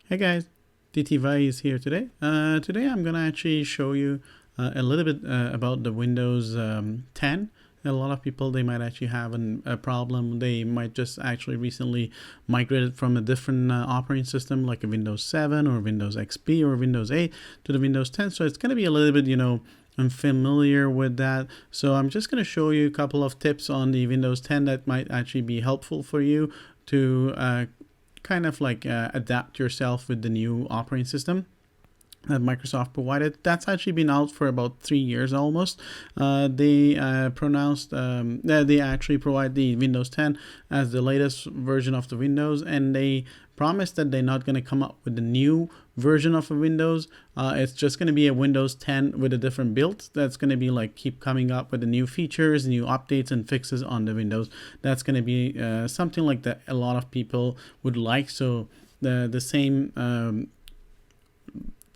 Hey guys, DTY is here today. Today I'm gonna actually show you a little bit about the Windows 10. A lot of people, they might actually have a problem. They might just actually recently migrated from a different operating system like a Windows 7 or Windows XP or Windows 8 to the Windows 10. So it's gonna be a little bit, unfamiliar with that. So I'm just gonna show you a couple of tips on the Windows 10 that might actually be helpful for you to kind of like adapt yourself with the new operating system that Microsoft provided. That's actually been out for about 3 years almost. They actually provide the Windows 10 as the latest version of the Windows, and they promise that they're not going to come up with a new version of a Windows. It's just going to be a Windows 10 with a different build. That's going to be like keep coming up with the new features, new updates and fixes on the Windows. That's going to be something like that a lot of people would like. So the same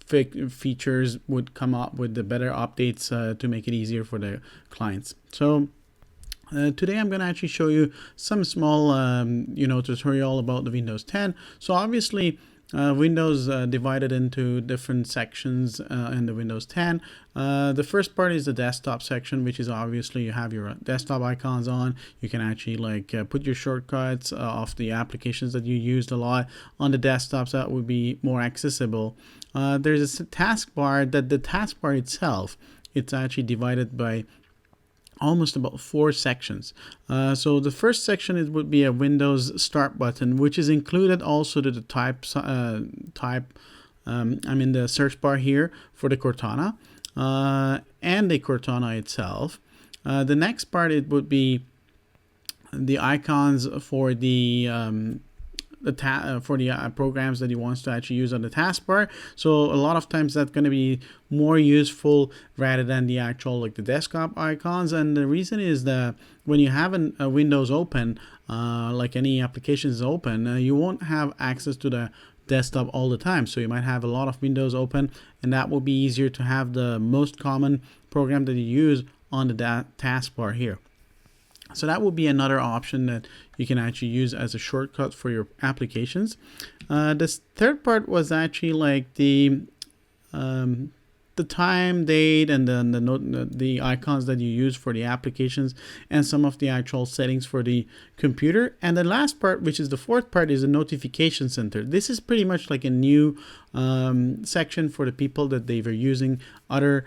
features would come up with the better updates to make it easier for the clients. So today I'm going to actually show you some small tutorial about the Windows 10. So obviously Windows divided into different sections in the Windows 10. The first part is the desktop section, which is obviously you have your desktop icons on. You can actually like put your shortcuts of the applications that you used a lot on the desktops that would be more accessible. There's a taskbar that the taskbar itself, it's actually divided by almost about 4 sections. So the first section would be a Windows Start button, which is included also to the the search bar here for the Cortana and the Cortana itself. The next part, it would be the icons for the programs that he wants to actually use on the taskbar. So a lot of times that's going to be more useful rather than the actual like the desktop icons. And the reason is that when you have a Windows open, like any application is open, you won't have access to the desktop all the time. So you might have a lot of windows open, and that will be easier to have the most common program that you use on the taskbar here. So that would be another option that you can actually use as a shortcut for your applications. This third part was actually like the time, date, and then the icons that you use for the applications and some of the actual settings for the computer. And the last part, which is the fourth part, is a notification center. This is pretty much like a new section for the people that they were using other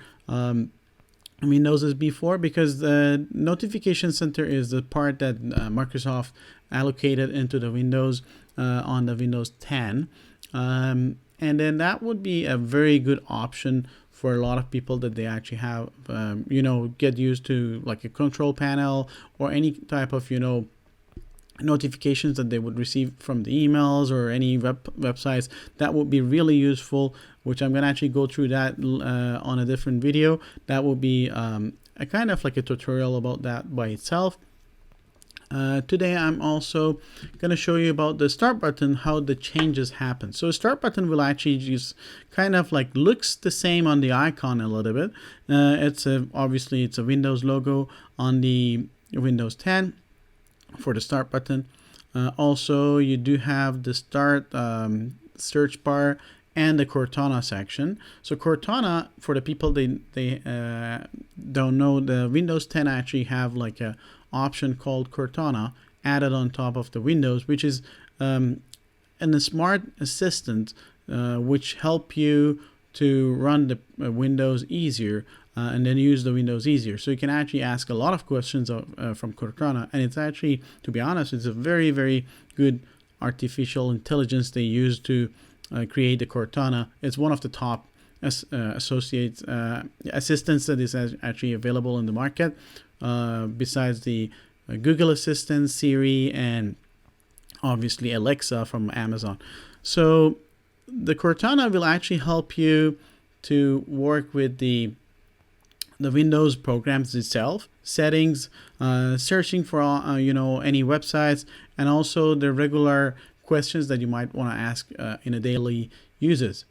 Windows as before, because the notification center is the part that Microsoft allocated into the Windows on the Windows 10, and then that would be a very good option for a lot of people that they actually have get used to like a control panel or any type of notifications that they would receive from the emails or any websites. That would be really useful, which I'm going to actually go through that on a different video. That will be a kind of like a tutorial about that by itself. Today I'm also going to show you about the start button, how the changes happen. So the start button will actually just kind of like looks the same on the icon a little bit. Obviously it's a Windows logo on the Windows 10 for the start button. Also you do have the start search bar and the Cortana section. So Cortana, for the people they don't know, the Windows 10 actually have like a option called Cortana added on top of the Windows, which is a smart assistant which help you to run the Windows easier and then use the Windows easier. So you can actually ask a lot of questions from Cortana, and it's actually, to be honest, it's a very, very good artificial intelligence they use to create the Cortana. It's one of the top associates assistants that is actually available in the market, besides the Google Assistant, Siri, and obviously Alexa from Amazon. So the Cortana will actually help you to work with the Windows programs itself, settings, searching for any websites, and also the regular questions that you might want to ask in a daily uses.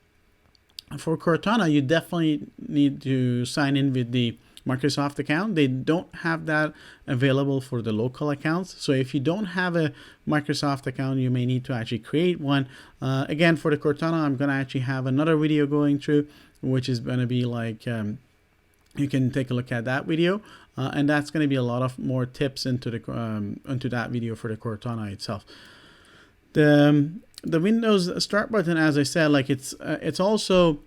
For Cortana, you definitely need to sign in with the Microsoft account. They don't have that available for the local accounts. So if you don't have a Microsoft account, you may need to actually create one. Again, for the Cortana, I'm going to actually have another video going through, which is going to be like, you can take a look at that video. And that's going to be a lot of more tips into that video for the Cortana itself. The Windows Start button, as I said, like it's also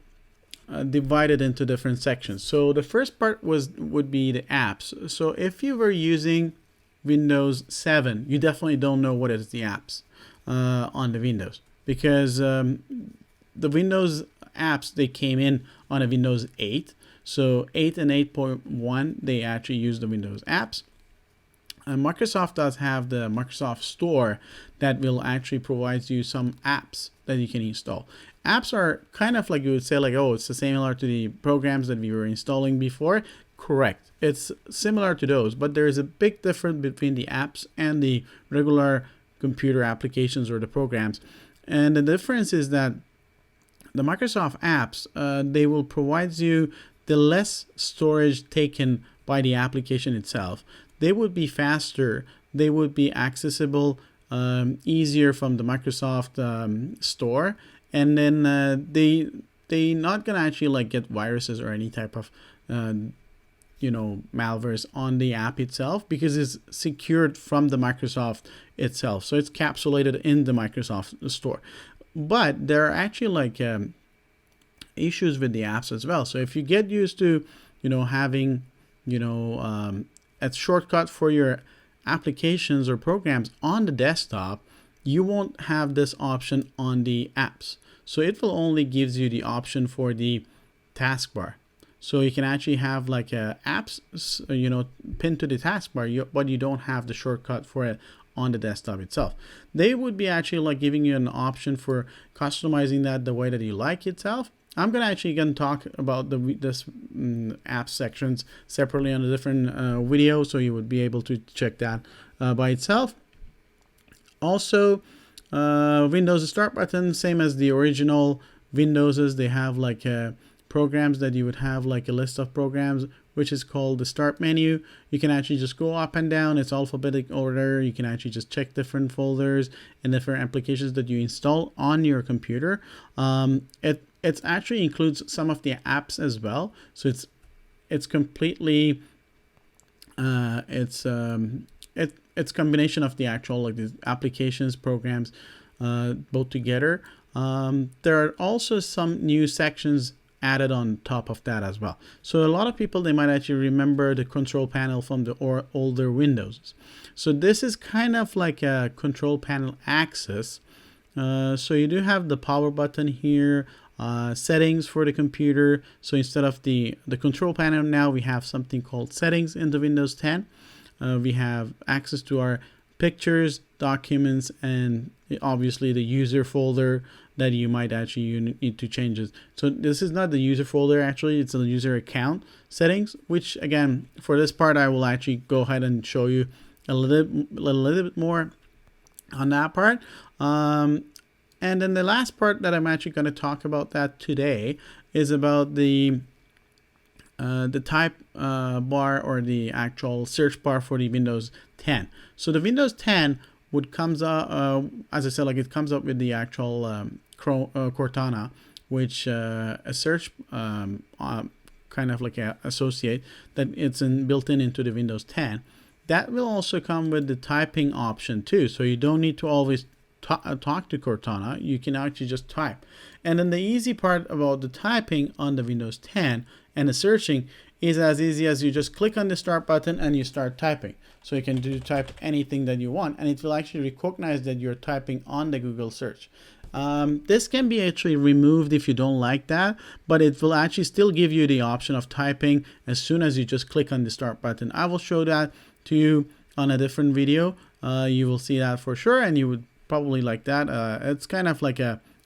divided into different sections. So the first part would be the apps. So if you were using Windows 7, you definitely don't know what is the apps on the Windows, because the Windows apps, they came in on a Windows 8. So 8 and 8.1, they actually use the Windows apps. And Microsoft does have the Microsoft Store that will actually provide you some apps that you can install. Apps are kind of like, you would say like, oh, it's similar to the programs that we were installing before. Correct. It's similar to those, but there is a big difference between the apps and the regular computer applications or the programs. And the difference is that the Microsoft apps, they will provide you the less storage taken by the application itself. They would be faster. They would be accessible easier from the Microsoft Store. And then they not gonna actually like get viruses or any type of malwares on the app itself, because it's secured from the Microsoft itself. So it's capsulated in the Microsoft Store. But there are actually like issues with the apps as well. So if you get used to having a shortcut for your applications or programs on the desktop, you won't have this option on the apps. So it will only gives you the option for the taskbar. So you can actually have like apps pinned to the taskbar, but you don't have the shortcut for it on the desktop itself. They would be actually like giving you an option for customizing that the way that you like itself. I'm gonna talk about this app sections separately on a different video, so you would be able to check that by itself. Also, Windows Start button, same as the original Windows's, they have like programs that you would have like a list of programs, which is called the Start menu. You can actually just go up and down. It's alphabetic order. You can actually just check different folders and different applications that you install on your computer. It actually includes some of the apps as well. So it's completely it's combination of the actual like the applications, programs, both together. There are also some new sections added on top of that as well. So a lot of people, they might actually remember the control panel from the older Windows. So this is kind of like a control panel access. So you do have the power button here, settings for the computer. So instead of the control panel, now we have something called settings in the Windows 10. We have access to our pictures, documents, and obviously the user folder that you might actually need to change it. So this is not the user folder, actually, it's a user account settings, which again, for this part, I will actually go ahead and show you a little bit more on that part. And then the last part that I'm actually going to talk about that today is about the type bar or the actual search bar for the Windows 10. So the Windows 10 would comes up, as I said, like it comes up with the actual Cortana, which a search kind of like associate that it's built into the Windows 10. That will also come with the typing option too. So you don't need to always talk to Cortana. You can actually just type. And then the easy part about the typing on the Windows 10 and the searching is as easy as you just click on the start button and you start typing. So you can type anything that you want, and it will actually recognize that you're typing on the Google search. This can be actually removed if you don't like that, but it will actually still give you the option of typing as soon as you just click on the start button. I will show that to you on a different video. You will see that for sure, and you would probably like that. It's kind of like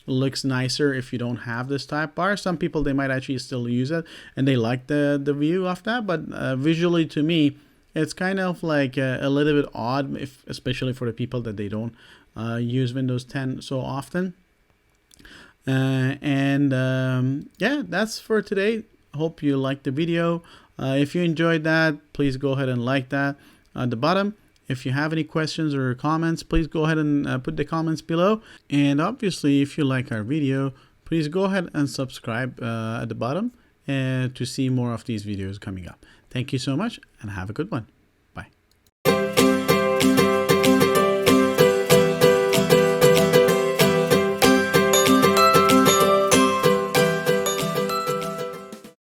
looks nicer if you don't have this type bar. Some people, they might actually still use it and they like the view of that, but visually to me, it's kind of like a little bit odd, especially for the people that they don't use Windows 10 so often. Yeah, that's for today. Hope you liked the video. If you enjoyed that, please go ahead and like that at the bottom. If you have any questions or comments, please go ahead and put the comments below. And obviously, if you like our video, please go ahead and subscribe at the bottom to see more of these videos coming up. Thank you so much and have a good one.